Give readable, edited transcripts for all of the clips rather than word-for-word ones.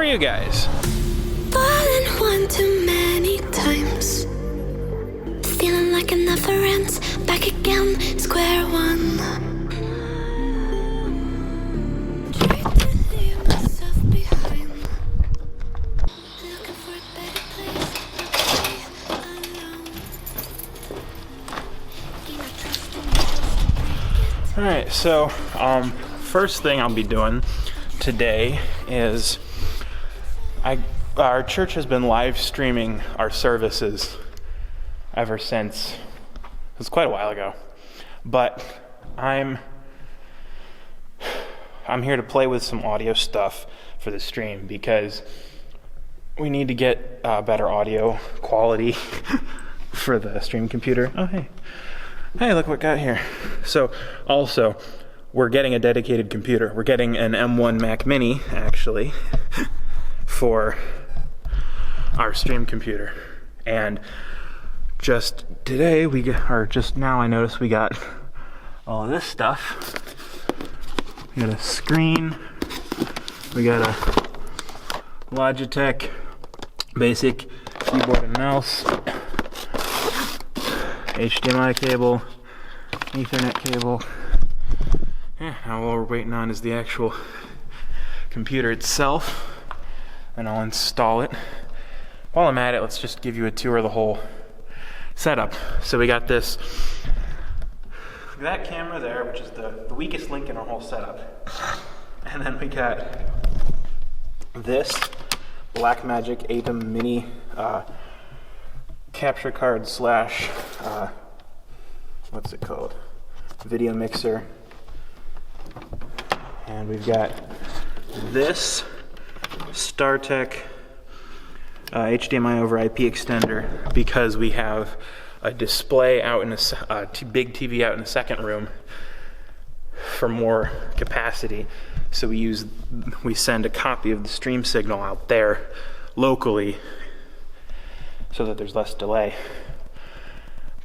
you guys? Fallen one too many times, feeling like it never ends. Back again, square one. Try to leave myself behind, looking for a better place to be alone. Ain't trusting myself to break it. Alright, so first thing I'll be doing today is our church has been live streaming our services ever since. It was quite a while ago, but I'm here to play with some audio stuff for the stream because we need to get better audio quality for the stream computer. Oh hey, look what got here. So also, we're getting a dedicated computer. We're getting an M1 Mac Mini actually for our stream computer. And just today just now I noticed we got all of this stuff. We got a screen, we got a Logitech basic keyboard and mouse, HDMI cable, Ethernet cable. Yeah, now all we're waiting on is the actual computer itself, and I'll install it. While I'm at it, let's just give you a tour of the whole setup. So we got that camera there, which is the weakest link in our whole setup. And then we got this Blackmagic ATEM Mini capture card slash, what's it called? Video mixer. And we've got this StarTech HDMI over IP extender because we have a display out in a big TV out in the second room for more capacity. So we send a copy of the stream signal out there locally so that there's less delay.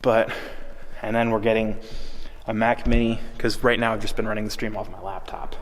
And then we're getting a Mac Mini because right now I've just been running the stream off my laptop.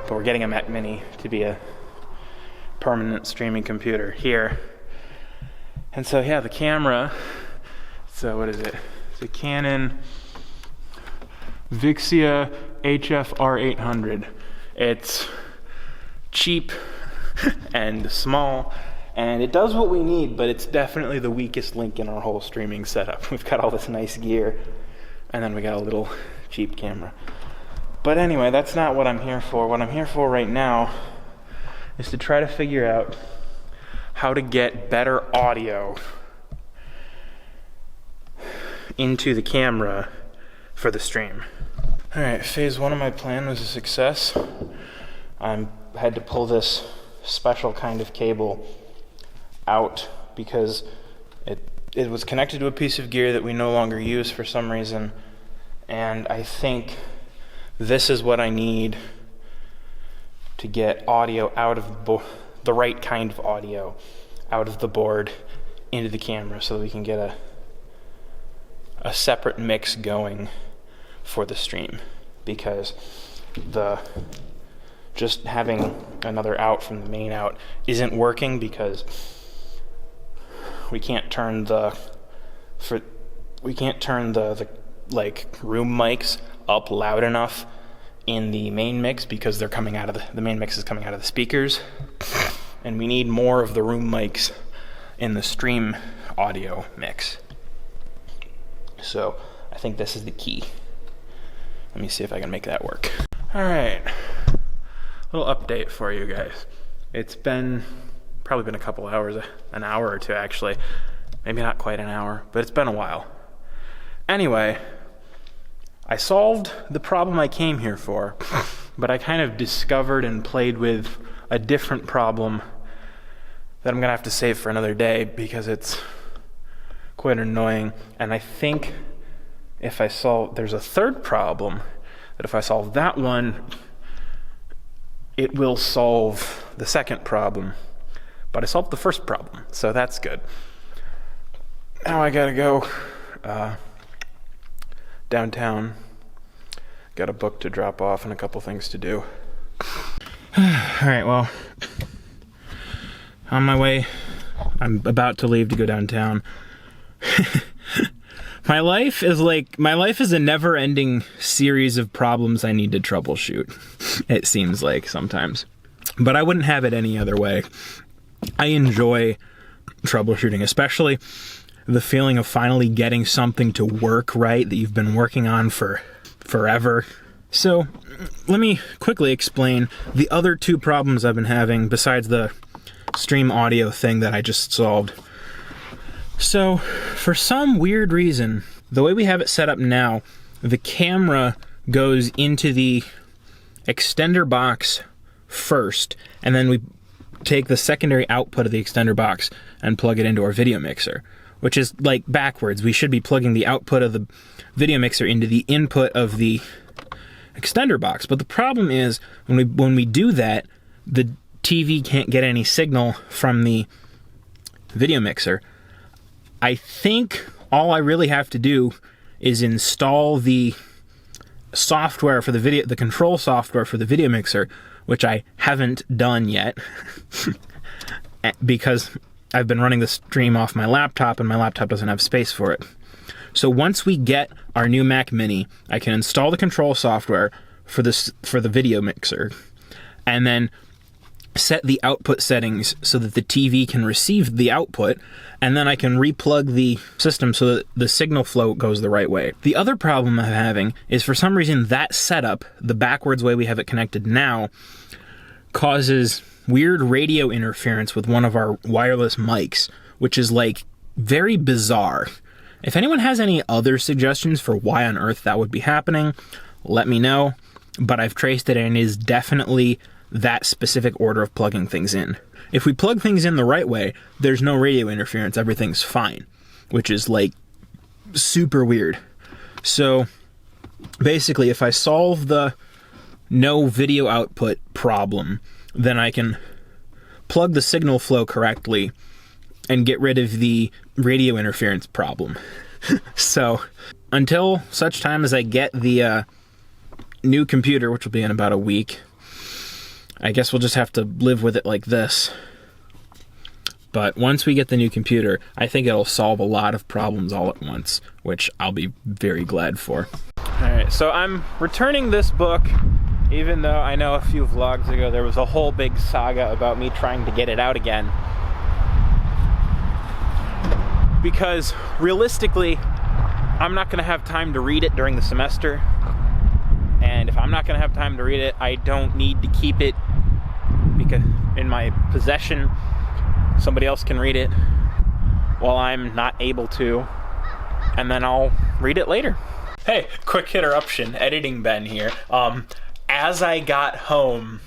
But we're getting a Mac Mini to be a permanent streaming computer here. And so yeah, the camera, so what is it? It's a Canon Vixia HF-R800. It's cheap and small, and it does what we need, but it's definitely the weakest link in our whole streaming setup. We've got all this nice gear, and then we got a little cheap camera. But anyway, that's not what I'm here for. What I'm here for right now is to try to figure out how to get better audio into the camera for the stream. All right, phase one of my plan was a success. I had to pull this special kind of cable out because it was connected to a piece of gear that we no longer use for some reason, and I think this is what I need to get audio out of the right kind of audio out of the board into the camera so that we can get a separate mix going for the stream, because just having another out from the main out isn't working because we can't turn the like room mics up loud enough in the main mix because they're coming out of the main mix is coming out of the speakers, and we need more of the room mics in the stream audio mix. So I think this is the key. Let me see if I can make that work. All right, little update for you guys. It's probably been a couple hours, an hour or two actually, maybe not quite an hour, but it's been a while. Anyway, I solved the problem I came here for, but I kind of discovered and played with a different problem that I'm gonna have to save for another day because it's quite annoying. And I think there's a third problem that if I solve that one, it will solve the second problem. But I solved the first problem, so that's good. Now I gotta go downtown. Got a book to drop off and a couple things to do. All right, well, on my way. I'm about to leave to go downtown. My life is a never-ending series of problems I need to troubleshoot. It seems like sometimes. But I wouldn't have it any other way. I enjoy troubleshooting, especially the feeling of finally getting something to work right that you've been working on for forever. So, let me quickly explain the other two problems I've been having besides the stream audio thing that I just solved. So, for some weird reason, the way we have it set up now, the camera goes into the extender box first, and then we take the secondary output of the extender box and plug it into our video mixer, which is like backwards. We should be plugging the output of the video mixer into the input of the extender box. But the problem is, when we do that, the TV can't get any signal from the video mixer. I think all I really have to do is install the software for the control software for the video mixer, which I haven't done yet because I've been running the stream off my laptop and my laptop doesn't have space for it. So once we get our new Mac Mini, I can install the control software for the video mixer and then set the output settings so that the TV can receive the output, and then I can replug the system so that the signal flow goes the right way. The other problem I'm having is, for some reason, that setup, the backwards way we have it connected now, causes weird radio interference with one of our wireless mics, which is like very bizarre. If anyone has any other suggestions for why on earth that would be happening, let me know, but I've traced it and it is definitely that specific order of plugging things in. If we plug things in the right way, there's no radio interference, everything's fine, which is like super weird. So basically, if I solve the no video output problem, then I can plug the signal flow correctly and get rid of the radio interference problem. So until such time as I get the new computer, which will be in about a week, I guess we'll just have to live with it like this. But once we get the new computer, I think it'll solve a lot of problems all at once, which I'll be very glad for. Alright, so I'm returning this book, even though I know a few vlogs ago there was a whole big saga about me trying to get it out again. Because realistically, I'm not going to have time to read it during the semester. And if I'm not going to have time to read it, I don't need to keep it because in my possession. Somebody else can read it while I'm not able to, and then I'll read it later. Hey, quick interruption, Editing Ben here. As I got home,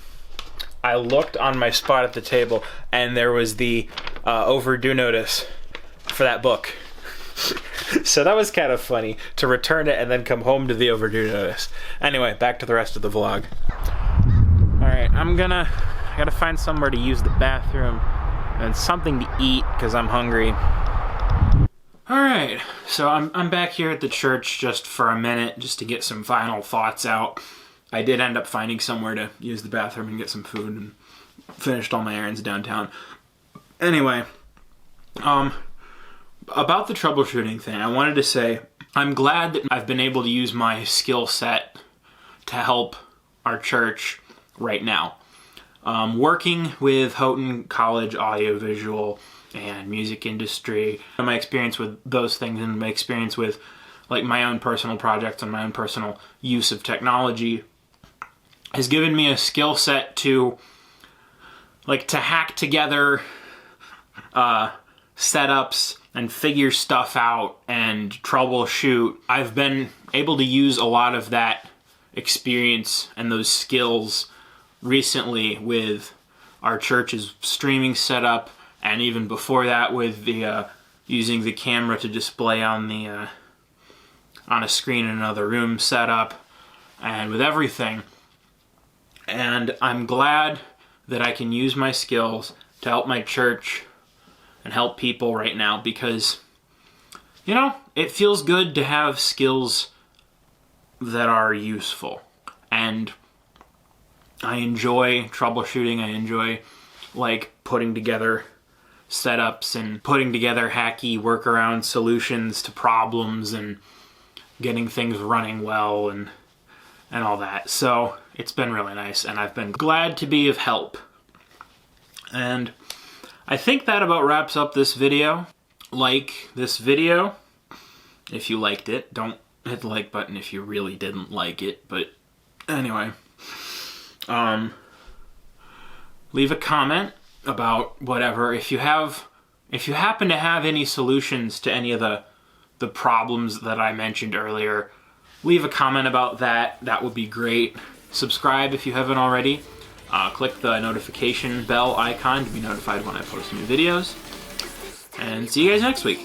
I looked on my spot at the table, and there was the overdue notice for that book. So that was kind of funny, to return it and then come home to the overdue notice. Anyway, back to the rest of the vlog. Alright, I gotta find somewhere to use the bathroom and something to eat because I'm hungry. Alright, so I'm back here at the church just for a minute, just to get some final thoughts out. I did end up finding somewhere to use the bathroom and get some food, and finished all my errands downtown. Anyway, about the troubleshooting thing, I wanted to say I'm glad that I've been able to use my skill set to help our church right now. Working with Houghton College audiovisual and music industry, my experience with those things and my experience with like my own personal projects and my own personal use of technology has given me a skill set to hack together setups and figure stuff out and troubleshoot. I've been able to use a lot of that experience and those skills recently with our church's streaming setup, and even before that with the using the camera to display on the on a screen in another room setup, and with everything. And I'm glad that I can use my skills to help my church and help people right now, because, you know, it feels good to have skills that are useful. And I enjoy troubleshooting. I enjoy, like, putting together setups and putting together hacky workaround solutions to problems and getting things running well and all that. So it's been really nice, and I've been glad to be of help. And I think that about wraps up this video. Like this video if you liked it. Don't hit the like button if you really didn't like it. But anyway, leave a comment about whatever. If you happen to have any solutions to any of the problems that I mentioned earlier, leave a comment about that. That would be great. Subscribe if you haven't already. Click the notification bell icon to be notified when I post new videos. And see you guys next week.